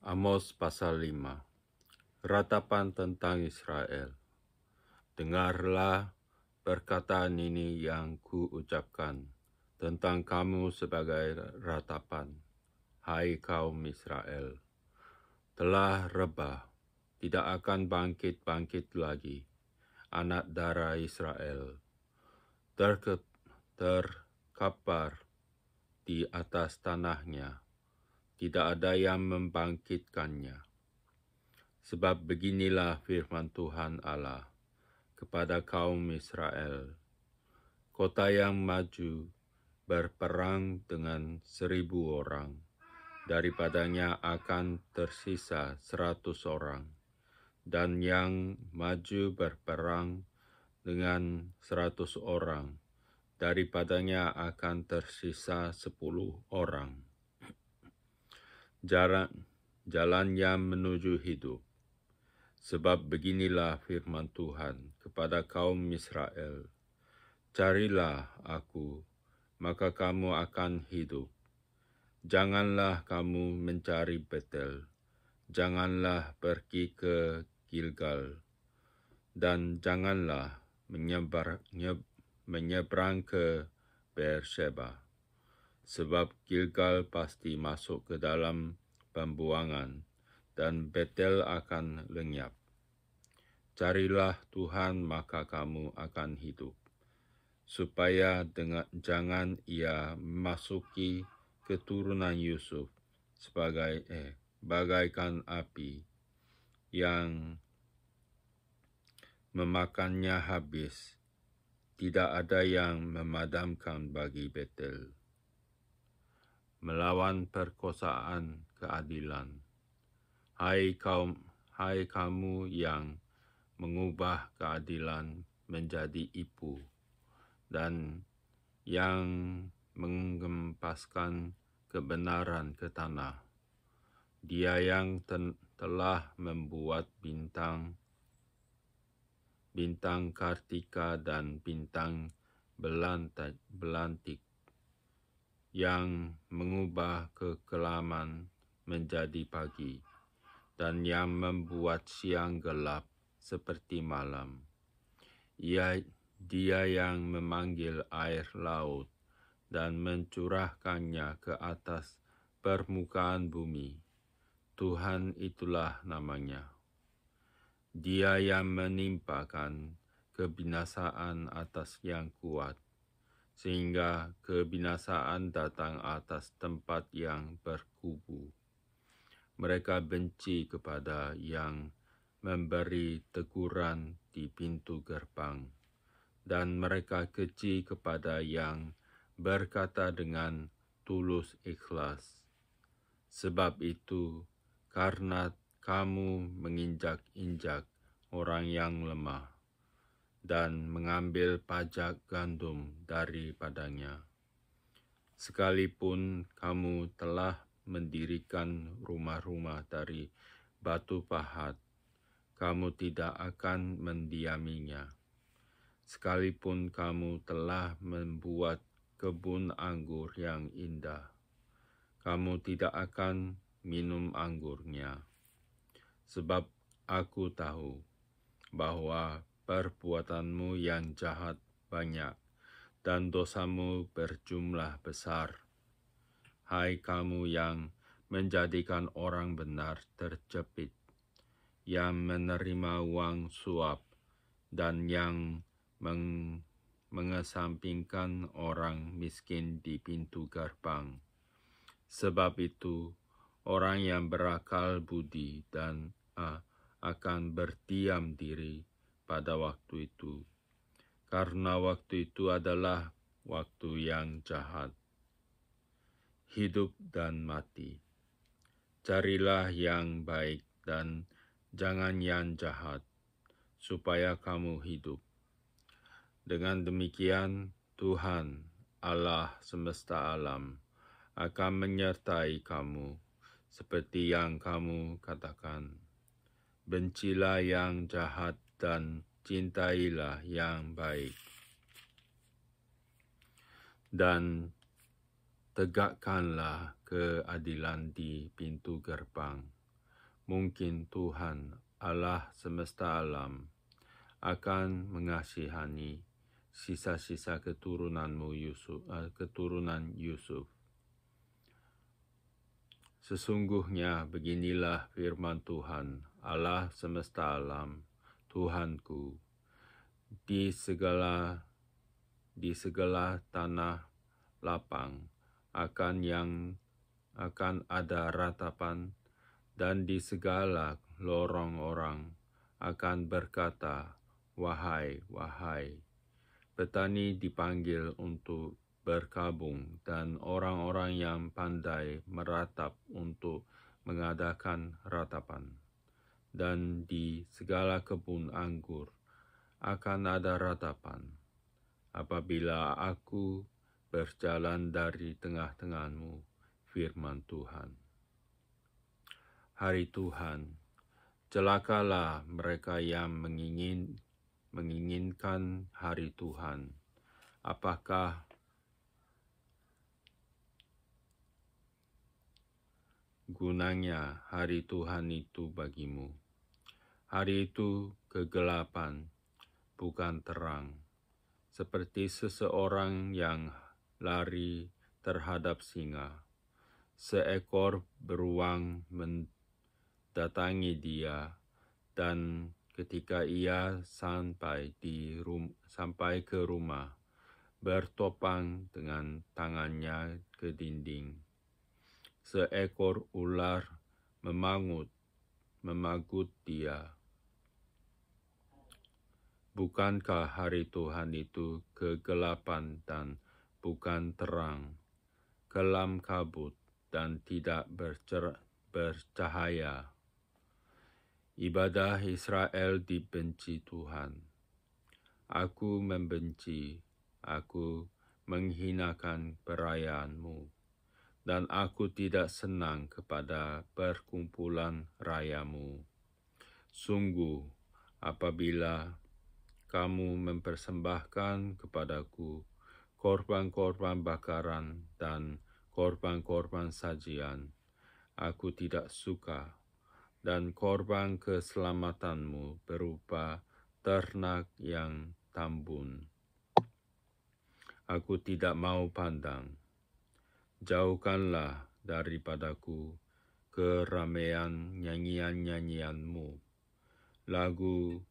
Amos pasal 5. Ratapan tentang Israel. Dengarlah perkataan ini yang kuucapkan tentang kamu sebagai ratapan, hai kaum Israel. Telah rebah, tidak akan bangkit-bangkit lagi, anak darah Israel. Terkapar di atas tanahnya, tidak ada yang membangkitkannya. Sebab beginilah firman Tuhan Allah kepada kaum Israel. Kota yang maju berperang dengan 1.000 orang, daripadanya akan tersisa 100 orang. Dan yang maju berperang dengan 100 orang, daripadanya akan tersisa 10 orang. Jalan yang menuju hidup. Sebab beginilah firman Tuhan kepada kaum Israel. Carilah aku, maka kamu akan hidup. Janganlah kamu mencari Betel. Janganlah pergi ke Gilgal. Dan janganlah menyeberang ke Beersheba. Sebab Gilgal pasti masuk ke dalam pembuangan, dan Betel akan lenyap. Carilah Tuhan, maka kamu akan hidup, supaya jangan ia memasuki keturunan Yusuf bagaikan api yang memakannya habis. Tidak ada yang memadamkan bagi Betel. Melawan perkosaan keadilan. Hai kamu yang mengubah keadilan menjadi ipu, dan yang menggempaskan kebenaran ke tanah. Dia yang telah membuat bintang Kartika dan bintang belantik, yang mengubah kekelaman menjadi pagi, dan yang membuat siang gelap seperti malam. Dia yang memanggil air laut dan mencurahkannya ke atas permukaan bumi. Tuhan itulah namanya. Dia yang menimpakan kebinasaan atas yang kuat, sehingga kebinasaan datang atas tempat yang berkubu. Mereka benci kepada yang memberi teguran di pintu gerbang, dan mereka keji kepada yang berkata dengan tulus ikhlas. Sebab itu, karena kamu menginjak-injak orang yang lemah, dan mengambil pajak gandum daripadanya, sekalipun kamu telah mendirikan rumah-rumah dari batu pahat, kamu tidak akan mendiaminya. Sekalipun kamu telah membuat kebun anggur yang indah, kamu tidak akan minum anggurnya. Sebab aku tahu bahwa perbuatanmu yang jahat banyak, dan dosamu berjumlah besar. Hai kamu yang menjadikan orang benar terjepit, yang menerima uang suap, dan yang mengesampingkan orang miskin di pintu gerbang. Sebab itu, orang yang berakal budi dan akan berdiam diri pada waktu itu, karena waktu itu adalah waktu yang jahat. Hidup dan mati. Carilah yang baik dan jangan yang jahat, supaya kamu hidup. Dengan demikian, Tuhan, Allah semesta alam, akan menyertai kamu, seperti yang kamu katakan. Bencilah yang jahat dan cintailah yang baik. Dan tegakkanlah keadilan di pintu gerbang. mungkin Tuhan Allah semesta alam akan mengasihani sisa-sisa keturunanmu keturunan Yusuf. Sesungguhnya beginilah firman Tuhan, Allah semesta alam, Tuhanku, di segala tanah lapang akan ada ratapan, dan di segala lorong orang akan berkata, wahai, wahai. Petani dipanggil untuk berkabung dan orang-orang yang pandai meratap untuk mengadakan ratapan. Dan di segala kebun anggur akan ada ratapan. Apabila aku berjalan dari tengah-tengahmu, firman Tuhan. Hari Tuhan, celakalah mereka yang menginginkan hari Tuhan. Apakah gunanya hari Tuhan itu bagimu? Hari itu kegelapan, bukan terang, seperti seseorang yang lari terhadap singa. Seekor beruang mendatangi dia, dan ketika ia sampai ke rumah, bertopang dengan tangannya ke dinding. Seekor ular memagut dia. Bukankah hari Tuhan itu kegelapan dan bukan terang, kelam kabut dan tidak bercahaya? Ibadah Israel dibenci Tuhan. Aku membenci, aku menghinakan perayaanmu, dan aku tidak senang kepada perkumpulan rayamu. Sungguh, apabila kamu mempersembahkan kepadaku korban-korban bakaran dan korban-korban sajian, aku tidak suka, dan korban keselamatanmu berupa ternak yang tambun. Aku tidak mau pandang. Jauhkanlah daripadaku keramaian nyanyian-nyanyianmu. Lagu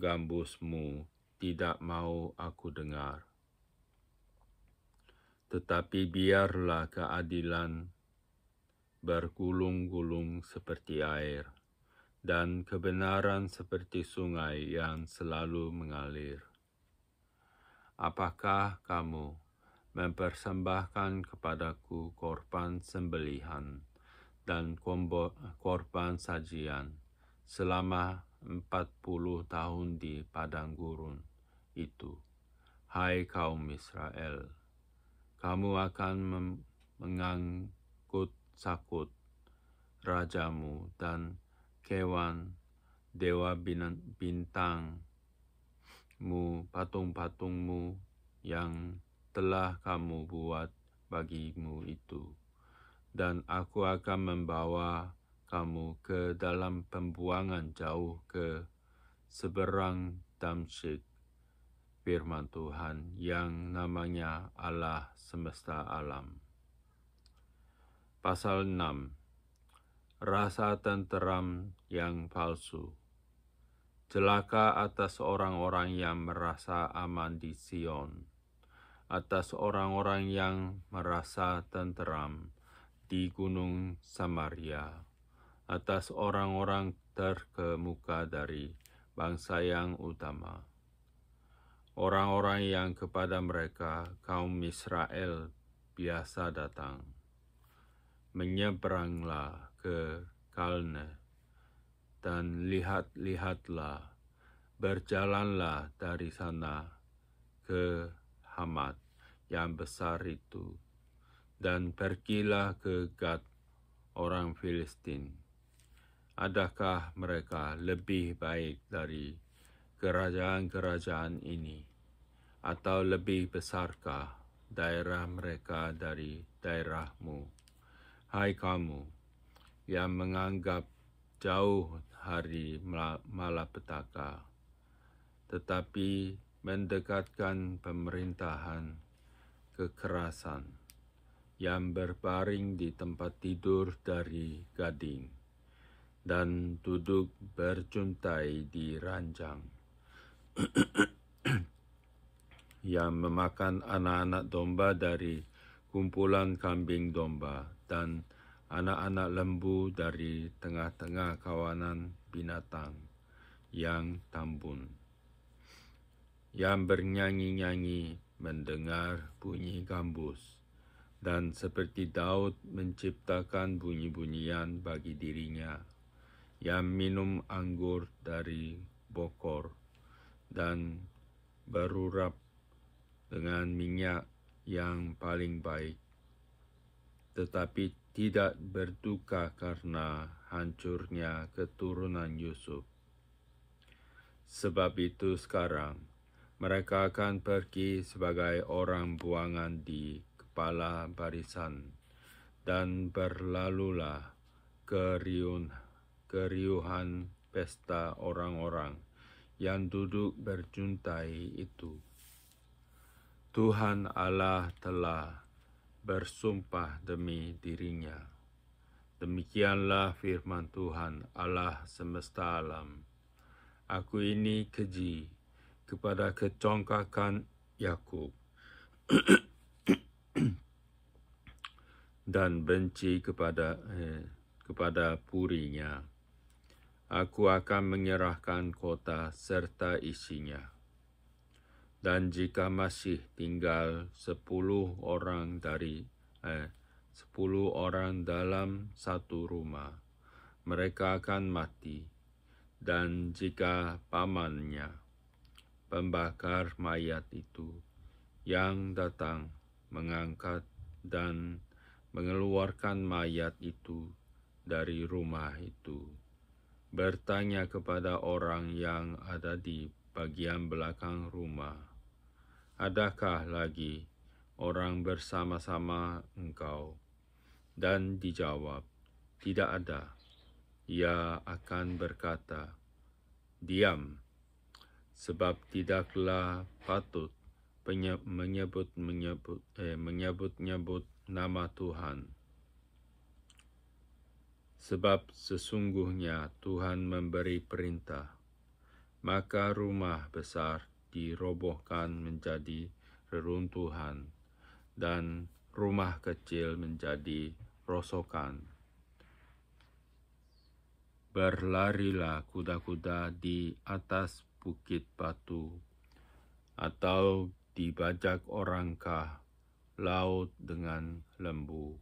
gambusmu tidak mau aku dengar. Tetapi biarlah keadilan bergulung-gulung seperti air, dan kebenaran seperti sungai yang selalu mengalir. Apakah kamu mempersembahkan kepadaku korban sembelihan dan korban sajian selama 40 tahun di padang gurun itu, hai kaum Israel? Kamu akan mengangkut sakut rajamu dan kewan dewa bintangmu, patung-patungmu yang telah kamu buat bagimu itu. Dan aku akan membawa kamu ke dalam pembuangan jauh ke seberang Damsyik, firman Tuhan yang namanya Allah semesta alam. Pasal 6. Rasa tenteram yang palsu. Celaka atas orang-orang yang merasa aman di Sion, atas orang-orang yang merasa tenteram di gunung Samaria, atas orang-orang terkemuka dari bangsa yang utama. Orang-orang yang kepada mereka kaum Israel biasa datang. Menyeberanglah ke Kalne, dan lihatlah, berjalanlah dari sana ke Hamat yang besar itu, dan pergilah ke Gad orang Filistin. Adakah mereka lebih baik dari kerajaan-kerajaan ini, atau lebih besarkah daerah mereka dari daerahmu? Hai kamu, yang menganggap jauh hari malapetaka, tetapi mendekatkan pemerintahan kekerasan yang berbaring di tempat tidur dari gading dan duduk berjuntai di ranjang, yang memakan anak-anak domba dari kumpulan kambing domba dan anak-anak lembu dari tengah-tengah kawanan binatang yang tambun, yang bernyanyi-nyanyi mendengar bunyi gambus, dan seperti Daud menciptakan bunyi-bunyian bagi dirinya, yang minum anggur dari bokor dan berurap dengan minyak yang paling baik, tetapi tidak berduka karena hancurnya keturunan Yusuf. Sebab itu sekarang mereka akan pergi sebagai orang buangan di kepala barisan, dan berlalulah keriuhan pesta orang-orang yang duduk berjuntai itu. Tuhan Allah telah bersumpah demi dirinya. Demikianlah firman Tuhan Allah semesta alam. Aku ini keji kepada kecongkakan Yakub dan benci kepada purinya. Aku akan menyerahkan kota serta isinya. Dan jika masih tinggal 10 orang dalam satu rumah, mereka akan mati. Dan jika pamannya, pembakar mayat itu, yang datang mengangkat dan mengeluarkan mayat itu dari rumah itu, bertanya kepada orang yang ada di bagian belakang rumah, adakah lagi orang bersama-sama engkau? Dan dijawab, tidak ada. Ia akan berkata, diam, sebab tidaklah patut menyebut-nyebut nama Tuhan. Sebab sesungguhnya Tuhan memberi perintah, maka rumah besar dirobohkan menjadi reruntuhan, dan rumah kecil menjadi rosokan. Berlarilah kuda-kuda di atas bukit batu, atau dibajak orangkah laut dengan lembu.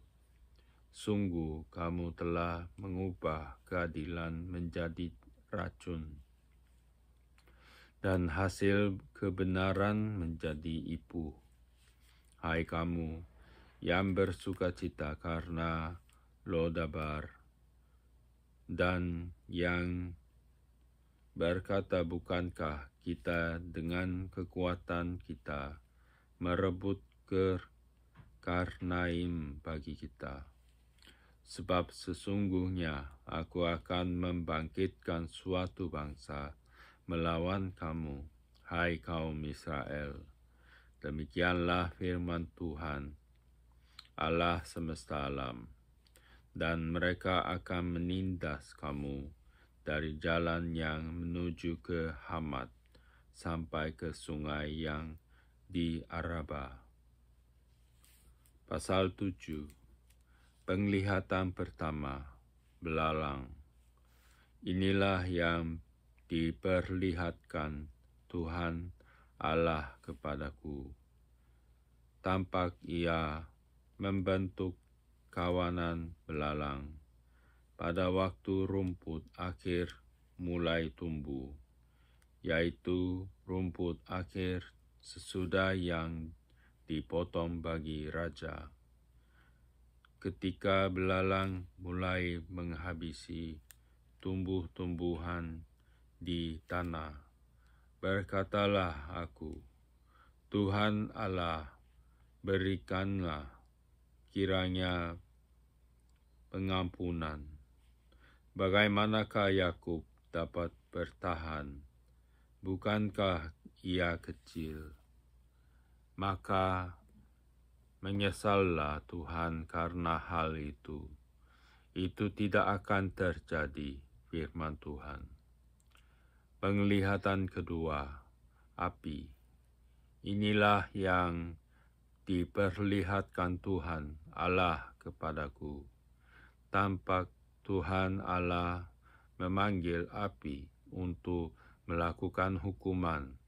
Sungguh kamu telah mengubah keadilan menjadi racun, dan hasil kebenaran menjadi ipuh. Hai kamu yang bersukacita karena Lodabar, dan yang berkata, bukankah kita dengan kekuatan kita merebut Karnaim bagi kita? Sebab sesungguhnya aku akan membangkitkan suatu bangsa melawan kamu, hai kaum Israel. Demikianlah firman Tuhan, Allah semesta alam. Dan mereka akan menindas kamu dari jalan yang menuju ke Hamat sampai ke sungai yang di Araba. Pasal 7. Penglihatan pertama, belalang. Inilah yang diperlihatkan Tuhan Allah kepadaku. Tampak ia membentuk kawanan belalang pada waktu rumput akhir mulai tumbuh, yaitu rumput akhir sesudah yang dipotong bagi raja. Ketika belalang mulai menghabisi tumbuh-tumbuhan di tanah, berkatalah aku, Tuhan Allah, berikanlah kiranya pengampunan Bagaimanakah Yakub dapat bertahan? Bukankah ia kecil? Maka menyesallah Tuhan karena hal itu. Itu tidak akan terjadi, firman Tuhan. Penglihatan kedua, api. Inilah yang diperlihatkan Tuhan Allah kepadaku. Tampak Tuhan Allah memanggil api untuk melakukan hukuman.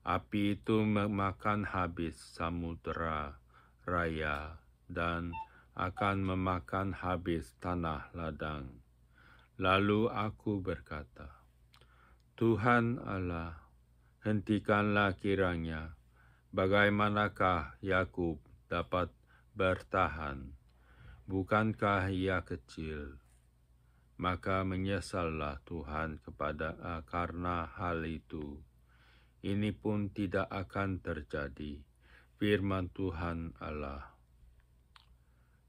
Api itu memakan habis samudera raya dan akan memakan habis tanah ladang. Lalu aku berkata, Tuhan Allah, hentikanlah kiranya. Bagaimanakah Yakub dapat bertahan? Bukankah ia kecil? Maka menyesallah Tuhan karena hal itu. Ini pun tidak akan terjadi, firman Tuhan Allah.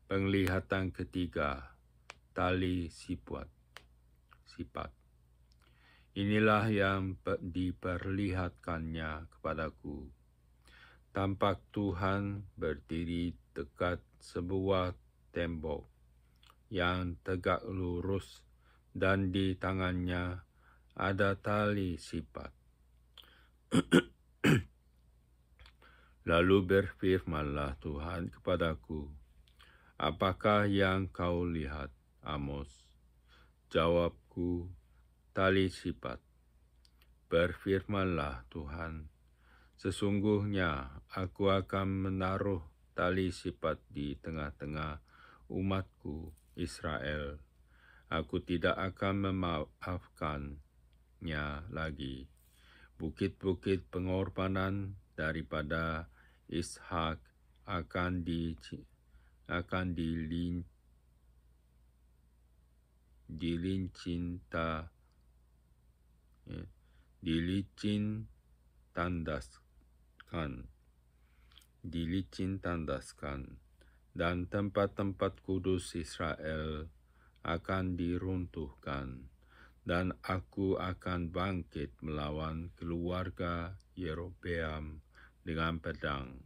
Penglihatan ketiga, tali sifat. Inilah yang diperlihatkannya kepadaku. Tampak Tuhan berdiri dekat sebuah tembok yang tegak lurus dan di tangannya ada tali sifat. Lalu berfirmanlah Tuhan kepadaku, apakah yang kau lihat, Amos? Jawabku, tali sifat. Berfirmanlah Tuhan, sesungguhnya aku akan menaruh tali sifat di tengah-tengah umatku Israel. Aku tidak akan memaafkannya lagi. Bukit-bukit pengorbanan daripada Ishak akan dilicin tandaskan, dan tempat-tempat kudus Israel akan diruntuhkan, dan aku akan bangkit melawan keluarga Yerobeam dengan pedang.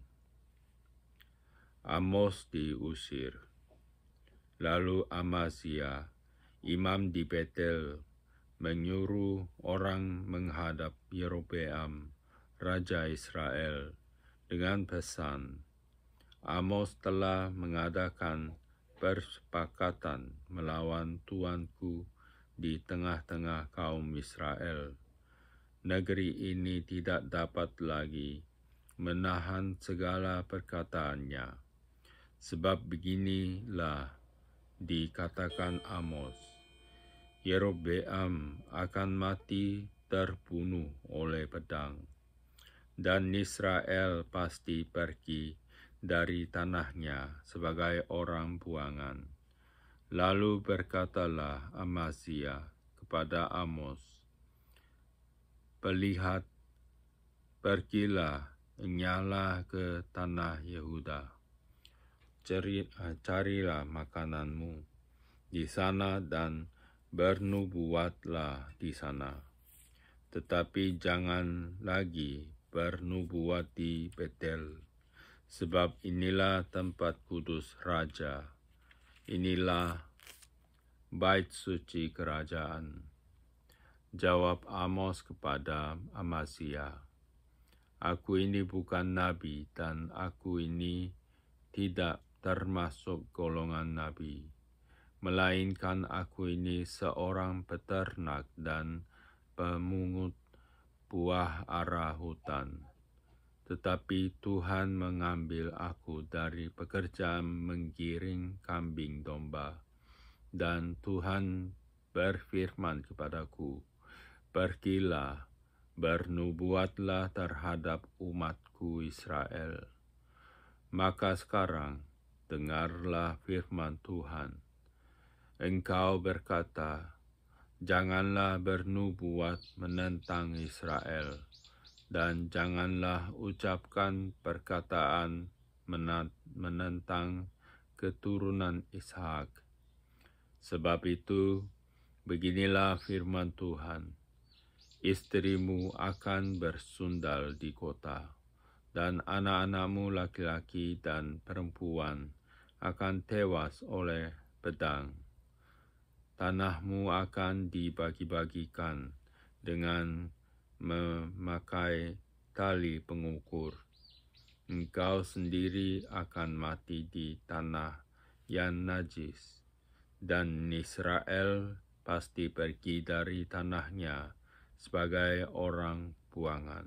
Amos diusir. Lalu Amazia, imam di Betel, menyuruh orang menghadap Yerobeam, raja Israel, dengan pesan, Amos telah mengadakan persepakatan melawan tuanku di tengah-tengah kaum Israel. Negeri ini tidak dapat lagi menahan segala perkataannya. Sebab beginilah dikatakan Amos, Yerobeam akan mati terbunuh oleh pedang, dan Israel pasti pergi dari tanahnya sebagai orang buangan. Lalu berkatalah Amazia kepada Amos, pergilah, nyalah ke tanah Yehuda. Carilah makananmu di sana dan bernubuatlah di sana. Tetapi jangan lagi bernubuat di Betel, sebab inilah tempat kudus raja. Inilah bait suci kerajaan. Jawab Amos kepada Amazia, aku ini bukan nabi dan aku ini tidak termasuk golongan nabi, melainkan aku ini seorang peternak dan pemungut buah ara hutan. Tetapi Tuhan mengambil aku dari pekerjaan menggiring kambing domba, dan Tuhan berfirman kepadaku, pergilah, bernubuatlah terhadap umatku Israel. Maka sekarang, dengarlah firman Tuhan. Engkau berkata, janganlah bernubuat menentang Israel, dan janganlah ucapkan perkataan menentang keturunan Ishak. Sebab itu, Beginilah firman Tuhan, istrimu akan bersundal di kota, dan anak-anakmu laki-laki dan perempuan akan tewas oleh pedang. Tanahmu akan dibagi-bagikan dengan memakai tali pengukur. Engkau sendiri akan mati di tanah yang najis, dan Israel pasti pergi dari tanahnya sebagai orang buangan.